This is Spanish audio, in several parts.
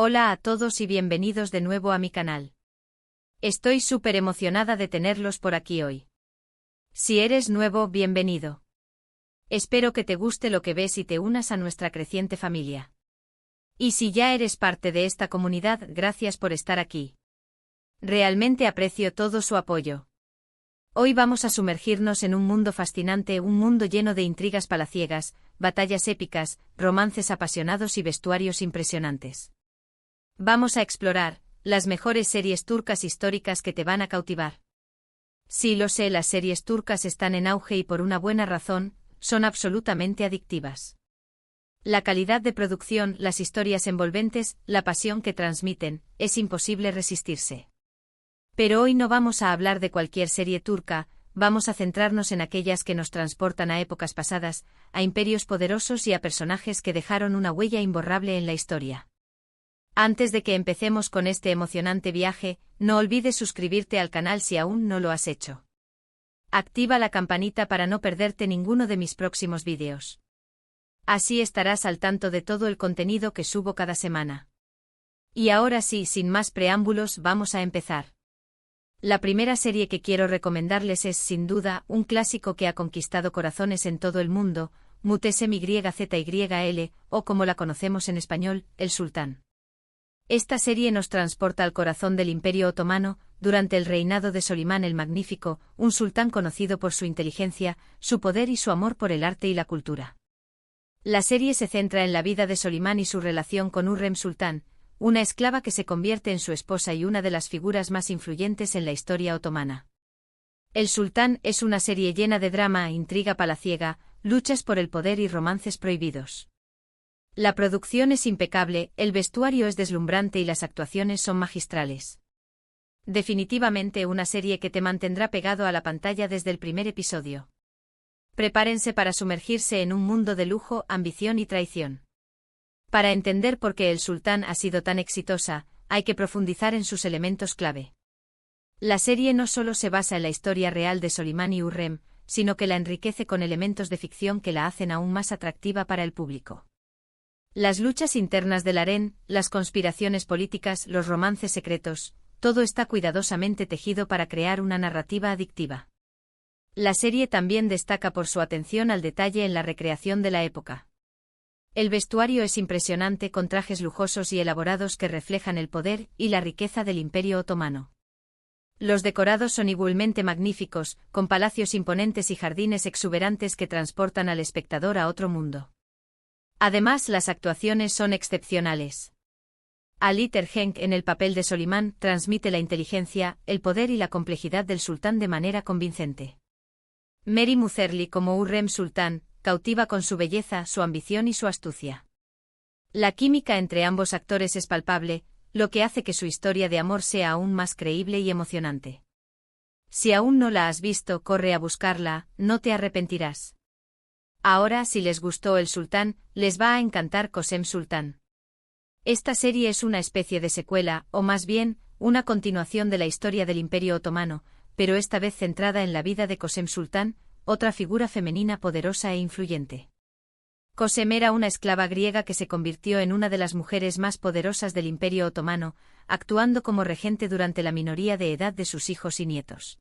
Hola a todos y bienvenidos de nuevo a mi canal. Estoy súper emocionada de tenerlos por aquí hoy. Si eres nuevo, bienvenido. Espero que te guste lo que ves y te unas a nuestra creciente familia. Y si ya eres parte de esta comunidad, gracias por estar aquí. Realmente aprecio todo su apoyo. Hoy vamos a sumergirnos en un mundo fascinante, un mundo lleno de intrigas palaciegas, batallas épicas, romances apasionados y vestuarios impresionantes. Vamos a explorar las mejores series turcas históricas que te van a cautivar. Sí, lo sé, las series turcas están en auge y por una buena razón, son absolutamente adictivas. La calidad de producción, las historias envolventes, la pasión que transmiten, es imposible resistirse. Pero hoy no vamos a hablar de cualquier serie turca, vamos a centrarnos en aquellas que nos transportan a épocas pasadas, a imperios poderosos y a personajes que dejaron una huella imborrable en la historia. Antes de que empecemos con este emocionante viaje, no olvides suscribirte al canal si aún no lo has hecho. Activa la campanita para no perderte ninguno de mis próximos vídeos. Así estarás al tanto de todo el contenido que subo cada semana. Y ahora sí, sin más preámbulos, vamos a empezar. La primera serie que quiero recomendarles es, sin duda, un clásico que ha conquistado corazones en todo el mundo, Muhtesem YZYL, o como la conocemos en español, El Sultán. Esta serie nos transporta al corazón del Imperio Otomano, durante el reinado de Solimán el Magnífico, un sultán conocido por su inteligencia, su poder y su amor por el arte y la cultura. La serie se centra en la vida de Solimán y su relación con Hürrem Sultán, una esclava que se convierte en su esposa y una de las figuras más influyentes en la historia otomana. El Sultán es una serie llena de drama, intriga palaciega, luchas por el poder y romances prohibidos. La producción es impecable, el vestuario es deslumbrante y las actuaciones son magistrales. Definitivamente una serie que te mantendrá pegado a la pantalla desde el primer episodio. Prepárense para sumergirse en un mundo de lujo, ambición y traición. Para entender por qué El Sultán ha sido tan exitosa, hay que profundizar en sus elementos clave. La serie no solo se basa en la historia real de Solimán y Hürrem, sino que la enriquece con elementos de ficción que la hacen aún más atractiva para el público. Las luchas internas del harén, las conspiraciones políticas, los romances secretos, todo está cuidadosamente tejido para crear una narrativa adictiva. La serie también destaca por su atención al detalle en la recreación de la época. El vestuario es impresionante con trajes lujosos y elaborados que reflejan el poder y la riqueza del Imperio Otomano. Los decorados son igualmente magníficos, con palacios imponentes y jardines exuberantes que transportan al espectador a otro mundo. Además, las actuaciones son excepcionales. Ali Tergenk en el papel de Solimán transmite la inteligencia, el poder y la complejidad del sultán de manera convincente. Mary Muzerli como Hürrem Sultán cautiva con su belleza, su ambición y su astucia. La química entre ambos actores es palpable, lo que hace que su historia de amor sea aún más creíble y emocionante. Si aún no la has visto, corre a buscarla, no te arrepentirás. Ahora, si les gustó El Sultán, les va a encantar Kösem Sultan. Esta serie es una especie de secuela, o más bien, una continuación de la historia del Imperio Otomano, pero esta vez centrada en la vida de Kösem Sultan, otra figura femenina poderosa e influyente. Kösem era una esclava griega que se convirtió en una de las mujeres más poderosas del Imperio Otomano, actuando como regente durante la minoría de edad de sus hijos y nietos.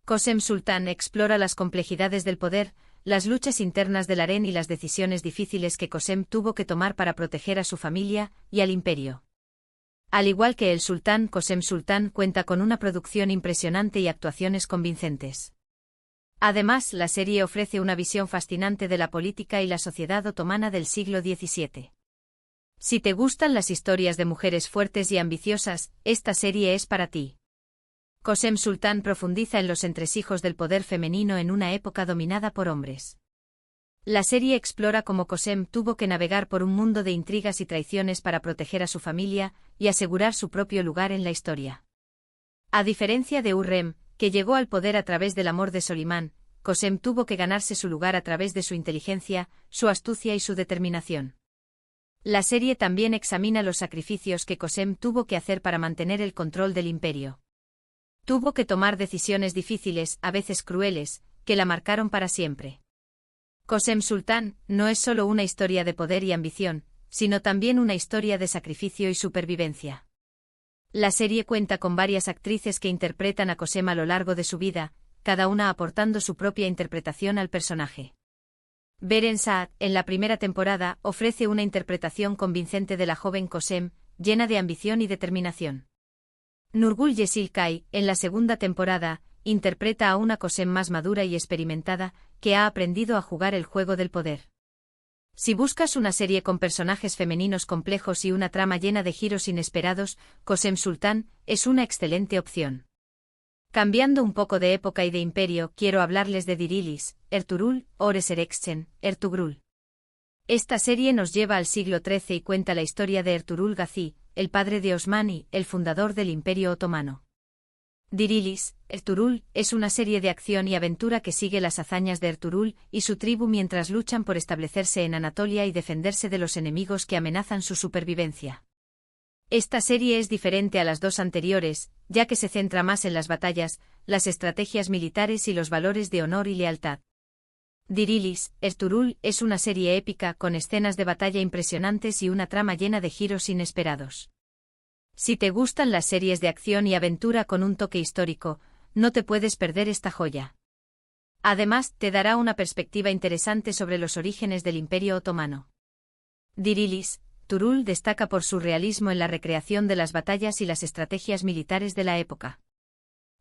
Kösem Sultan explora las complejidades del poder, las luchas internas del harén y las decisiones difíciles que Kösem tuvo que tomar para proteger a su familia y al imperio. Al igual que El Sultán, Kösem Sultan cuenta con una producción impresionante y actuaciones convincentes. Además, la serie ofrece una visión fascinante de la política y la sociedad otomana del siglo XVII. Si te gustan las historias de mujeres fuertes y ambiciosas, esta serie es para ti. Kösem Sultan profundiza en los entresijos del poder femenino en una época dominada por hombres. La serie explora cómo Kösem tuvo que navegar por un mundo de intrigas y traiciones para proteger a su familia y asegurar su propio lugar en la historia. A diferencia de Hürrem, que llegó al poder a través del amor de Solimán, Kösem tuvo que ganarse su lugar a través de su inteligencia, su astucia y su determinación. La serie también examina los sacrificios que Kösem tuvo que hacer para mantener el control del imperio. Tuvo que tomar decisiones difíciles, a veces crueles, que la marcaron para siempre. Kösem Sultan no es solo una historia de poder y ambición, sino también una historia de sacrificio y supervivencia. La serie cuenta con varias actrices que interpretan a Cosem a lo largo de su vida, cada una aportando su propia interpretación al personaje. Beren Saat, en la primera temporada, ofrece una interpretación convincente de la joven Cosem, llena de ambición y determinación. Nurgul Yesil Kai, en la segunda temporada, interpreta a una Cosem más madura y experimentada, que ha aprendido a jugar el juego del poder. Si buscas una serie con personajes femeninos complejos y una trama llena de giros inesperados, Cosem Sultan es una excelente opción. Cambiando un poco de época y de imperio, quiero hablarles de Dirilis, Ertuğrul, Oreserexchen, Ertugrul. Esta serie nos lleva al siglo XIII y cuenta la historia de Ertuğrul Gazi, el padre de Osman y el fundador del Imperio Otomano. Dirilis, Ertuğrul, es una serie de acción y aventura que sigue las hazañas de Ertuğrul y su tribu mientras luchan por establecerse en Anatolia y defenderse de los enemigos que amenazan su supervivencia. Esta serie es diferente a las dos anteriores, ya que se centra más en las batallas, las estrategias militares y los valores de honor y lealtad. Dirilis, Ertuğrul, es una serie épica con escenas de batalla impresionantes y una trama llena de giros inesperados. Si te gustan las series de acción y aventura con un toque histórico, no te puedes perder esta joya. Además, te dará una perspectiva interesante sobre los orígenes del Imperio Otomano. Dirilis, Ertuğrul destaca por su realismo en la recreación de las batallas y las estrategias militares de la época.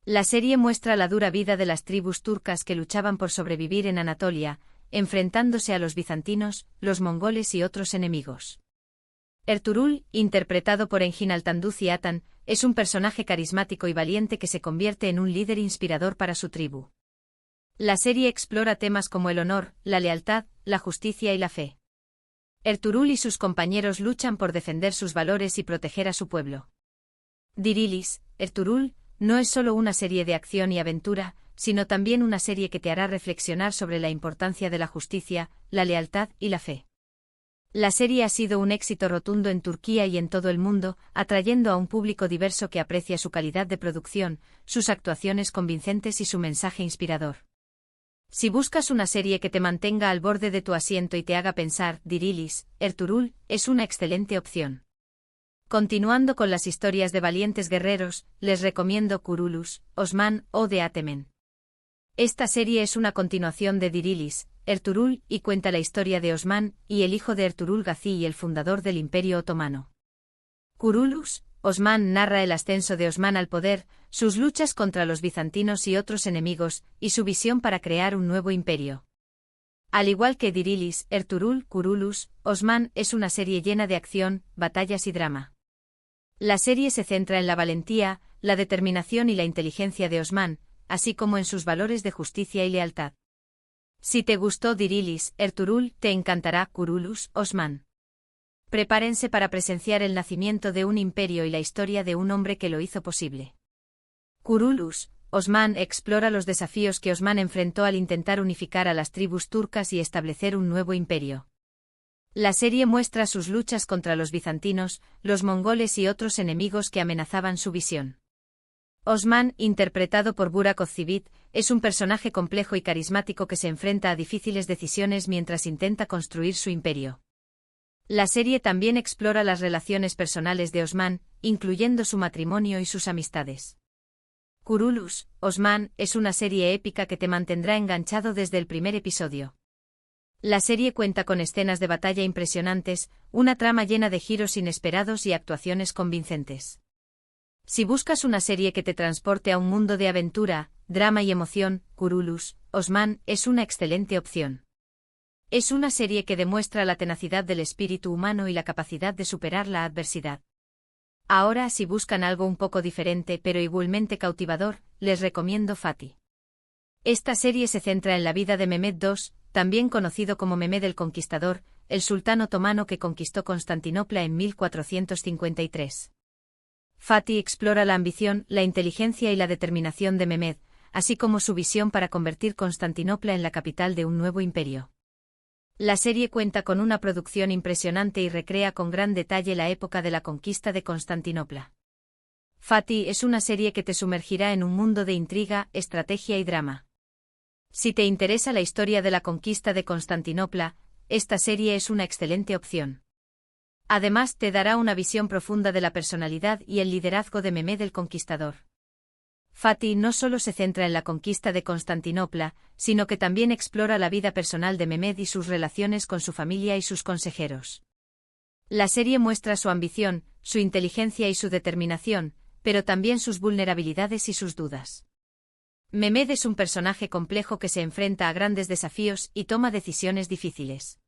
La serie muestra la dura vida de las tribus turcas que luchaban por sobrevivir en Anatolia, enfrentándose a los bizantinos, los mongoles y otros enemigos. Ertuğrul, interpretado por Engin Altanduzi Atan, es un personaje carismático y valiente que se convierte en un líder inspirador para su tribu. La serie explora temas como el honor, la lealtad, la justicia y la fe. Ertuğrul y sus compañeros luchan por defender sus valores y proteger a su pueblo. Dirilis, Ertuğrul, no es solo una serie de acción y aventura, sino también una serie que te hará reflexionar sobre la importancia de la justicia, la lealtad y la fe. La serie ha sido un éxito rotundo en Turquía y en todo el mundo, atrayendo a un público diverso que aprecia su calidad de producción, sus actuaciones convincentes y su mensaje inspirador. Si buscas una serie que te mantenga al borde de tu asiento y te haga pensar, Dirilis, Ertuğrul, es una excelente opción. Continuando con las historias de valientes guerreros, les recomiendo Kurulus, Osman o de Atemen. Esta serie es una continuación de Dirilis, Ertuğrul, y cuenta la historia de Osman y el hijo de Ertuğrul Gazi y el fundador del Imperio Otomano. Kurulus, Osman narra el ascenso de Osman al poder, sus luchas contra los bizantinos y otros enemigos, y su visión para crear un nuevo imperio. Al igual que Dirilis, Ertuğrul, Kurulus, Osman es una serie llena de acción, batallas y drama. La serie se centra en la valentía, la determinación y la inteligencia de Osman, así como en sus valores de justicia y lealtad. Si te gustó Dirilis, Ertuğrul, te encantará Kurulus, Osman. Prepárense para presenciar el nacimiento de un imperio y la historia de un hombre que lo hizo posible. Kurulus, Osman explora los desafíos que Osman enfrentó al intentar unificar a las tribus turcas y establecer un nuevo imperio. La serie muestra sus luchas contra los bizantinos, los mongoles y otros enemigos que amenazaban su visión. Osman, interpretado por Burak Özçivit, es un personaje complejo y carismático que se enfrenta a difíciles decisiones mientras intenta construir su imperio. La serie también explora las relaciones personales de Osman, incluyendo su matrimonio y sus amistades. Kurulus, Osman, es una serie épica que te mantendrá enganchado desde el primer episodio. La serie cuenta con escenas de batalla impresionantes, una trama llena de giros inesperados y actuaciones convincentes. Si buscas una serie que te transporte a un mundo de aventura, drama y emoción, Kurulus, Osman es una excelente opción. Es una serie que demuestra la tenacidad del espíritu humano y la capacidad de superar la adversidad. Ahora, si buscan algo un poco diferente pero igualmente cautivador, les recomiendo Fatih. Esta serie se centra en la vida de Mehmed II, también conocido como Mehmed el Conquistador, el sultán otomano que conquistó Constantinopla en 1453. Fatih explora la ambición, la inteligencia y la determinación de Mehmed, así como su visión para convertir Constantinopla en la capital de un nuevo imperio. La serie cuenta con una producción impresionante y recrea con gran detalle la época de la conquista de Constantinopla. Fatih es una serie que te sumergirá en un mundo de intriga, estrategia y drama. Si te interesa la historia de la conquista de Constantinopla, esta serie es una excelente opción. Además, te dará una visión profunda de la personalidad y el liderazgo de Mehmed el Conquistador. Fatih no solo se centra en la conquista de Constantinopla, sino que también explora la vida personal de Mehmed y sus relaciones con su familia y sus consejeros. La serie muestra su ambición, su inteligencia y su determinación, pero también sus vulnerabilidades y sus dudas. Mehmed es un personaje complejo que se enfrenta a grandes desafíos y toma decisiones difíciles.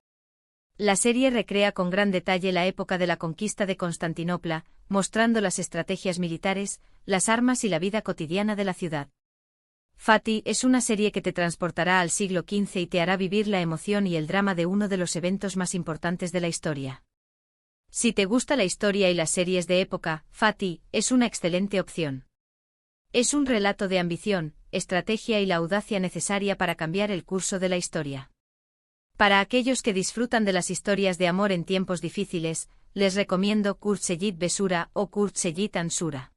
La serie recrea con gran detalle la época de la conquista de Constantinopla, mostrando las estrategias militares, las armas y la vida cotidiana de la ciudad. Fatih es una serie que te transportará al siglo XV y te hará vivir la emoción y el drama de uno de los eventos más importantes de la historia. Si te gusta la historia y las series de época, Fatih es una excelente opción. Es un relato de ambición, estrategia y la audacia necesaria para cambiar el curso de la historia. Para aquellos que disfrutan de las historias de amor en tiempos difíciles, les recomiendo Kurtseyit Besura o Kurtseyit Ansura.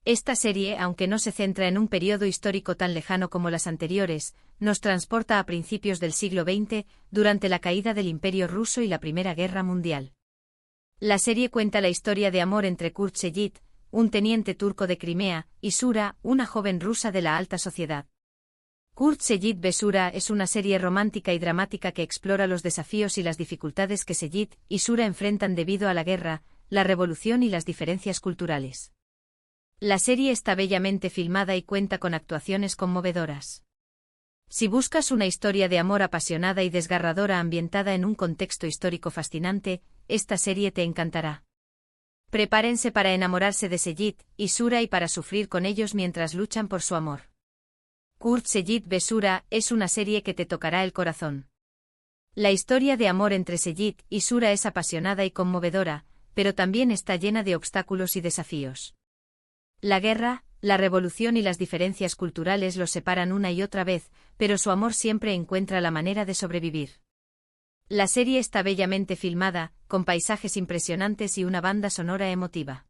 Esta serie, aunque no se centra en un periodo histórico tan lejano como las anteriores, nos transporta a principios del siglo XX, durante la caída del Imperio ruso y la Primera Guerra Mundial. La serie cuenta la historia de amor entre Kurtseyit, un teniente turco de Crimea, y Sura, una joven rusa de la alta sociedad. Kurtseyit Besura es una serie romántica y dramática que explora los desafíos y las dificultades que Seyit y Sura enfrentan debido a la guerra, la revolución y las diferencias culturales. La serie está bellamente filmada y cuenta con actuaciones conmovedoras. Si buscas una historia de amor apasionada y desgarradora ambientada en un contexto histórico fascinante, esta serie te encantará. Prepárense para enamorarse de Seyit y Sura y para sufrir con ellos mientras luchan por su amor. Kurtseyit Besura es una serie que te tocará el corazón. La historia de amor entre Seyit y Sura es apasionada y conmovedora, pero también está llena de obstáculos y desafíos. La guerra, la revolución y las diferencias culturales los separan una y otra vez, pero su amor siempre encuentra la manera de sobrevivir. La serie está bellamente filmada, con paisajes impresionantes y una banda sonora emotiva.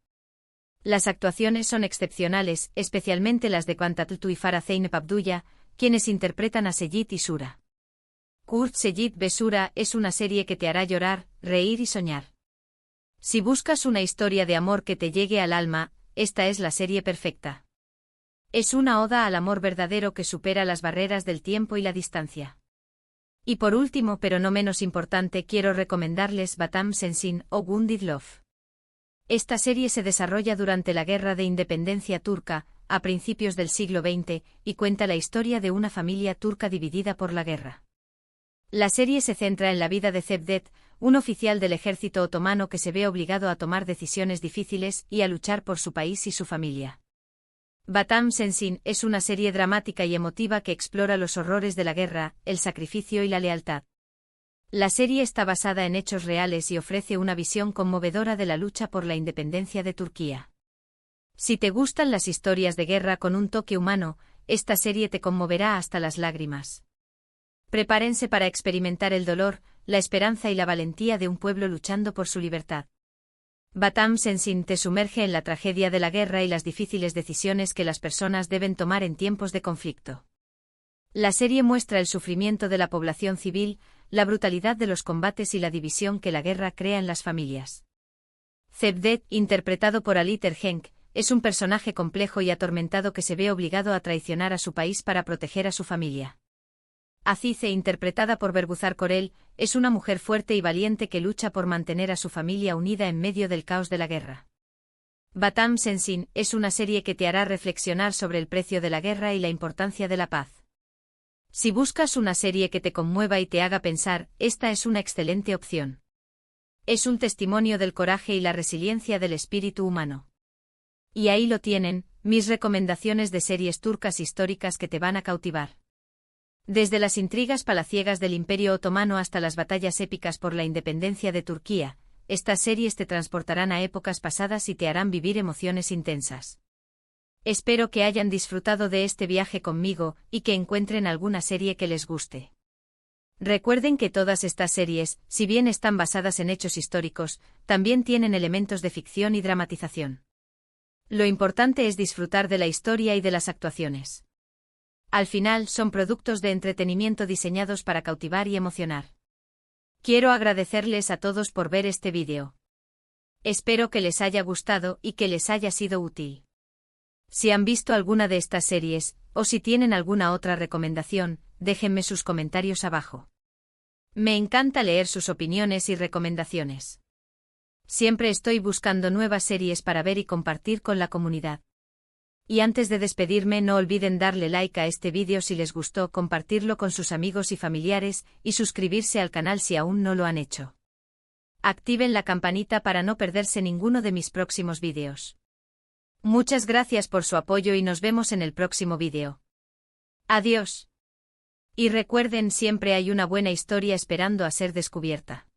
Las actuaciones son excepcionales, especialmente las de Kantatlu y Farah Zeynep Abdullah, quienes interpretan a Seyit y Sura. Kurtseyit Besura es una serie que te hará llorar, reír y soñar. Si buscas una historia de amor que te llegue al alma, esta es la serie perfecta. Es una oda al amor verdadero que supera las barreras del tiempo y la distancia. Y por último, pero no menos importante, quiero recomendarles Batam Sensin o Wounded Love. Esta serie se desarrolla durante la Guerra de Independencia turca, a principios del siglo XX, y cuenta la historia de una familia turca dividida por la guerra. La serie se centra en la vida de Cevdet, un oficial del ejército otomano que se ve obligado a tomar decisiones difíciles y a luchar por su país y su familia. Batam Sensin es una serie dramática y emotiva que explora los horrores de la guerra, el sacrificio y la lealtad. La serie está basada en hechos reales y ofrece una visión conmovedora de la lucha por la independencia de Turquía. Si te gustan las historias de guerra con un toque humano, esta serie te conmoverá hasta las lágrimas. Prepárense para experimentar el dolor, la esperanza y la valentía de un pueblo luchando por su libertad. Batam Sensin te sumerge en la tragedia de la guerra y las difíciles decisiones que las personas deben tomar en tiempos de conflicto. La serie muestra el sufrimiento de la población civil, la brutalidad de los combates y la división que la guerra crea en las familias. Cevdet, interpretado por Ali Tergenk, es un personaje complejo y atormentado que se ve obligado a traicionar a su país para proteger a su familia. Azize, interpretada por Berbuzar Korel, es una mujer fuerte y valiente que lucha por mantener a su familia unida en medio del caos de la guerra. Batam Sensin es una serie que te hará reflexionar sobre el precio de la guerra y la importancia de la paz. Si buscas una serie que te conmueva y te haga pensar, esta es una excelente opción. Es un testimonio del coraje y la resiliencia del espíritu humano. Y ahí lo tienen, mis recomendaciones de series turcas históricas que te van a cautivar. Desde las intrigas palaciegas del Imperio Otomano hasta las batallas épicas por la independencia de Turquía, estas series te transportarán a épocas pasadas y te harán vivir emociones intensas. Espero que hayan disfrutado de este viaje conmigo y que encuentren alguna serie que les guste. Recuerden que todas estas series, si bien están basadas en hechos históricos, también tienen elementos de ficción y dramatización. Lo importante es disfrutar de la historia y de las actuaciones. Al final, son productos de entretenimiento diseñados para cautivar y emocionar. Quiero agradecerles a todos por ver este vídeo. Espero que les haya gustado y que les haya sido útil. Si han visto alguna de estas series, o si tienen alguna otra recomendación, déjenme sus comentarios abajo. Me encanta leer sus opiniones y recomendaciones. Siempre estoy buscando nuevas series para ver y compartir con la comunidad. Y antes de despedirme, no olviden darle like a este vídeo si les gustó, compartirlo con sus amigos y familiares, y suscribirse al canal si aún no lo han hecho. Activen la campanita para no perderse ninguno de mis próximos vídeos. Muchas gracias por su apoyo y nos vemos en el próximo vídeo. Adiós. Y recuerden, siempre hay una buena historia esperando a ser descubierta.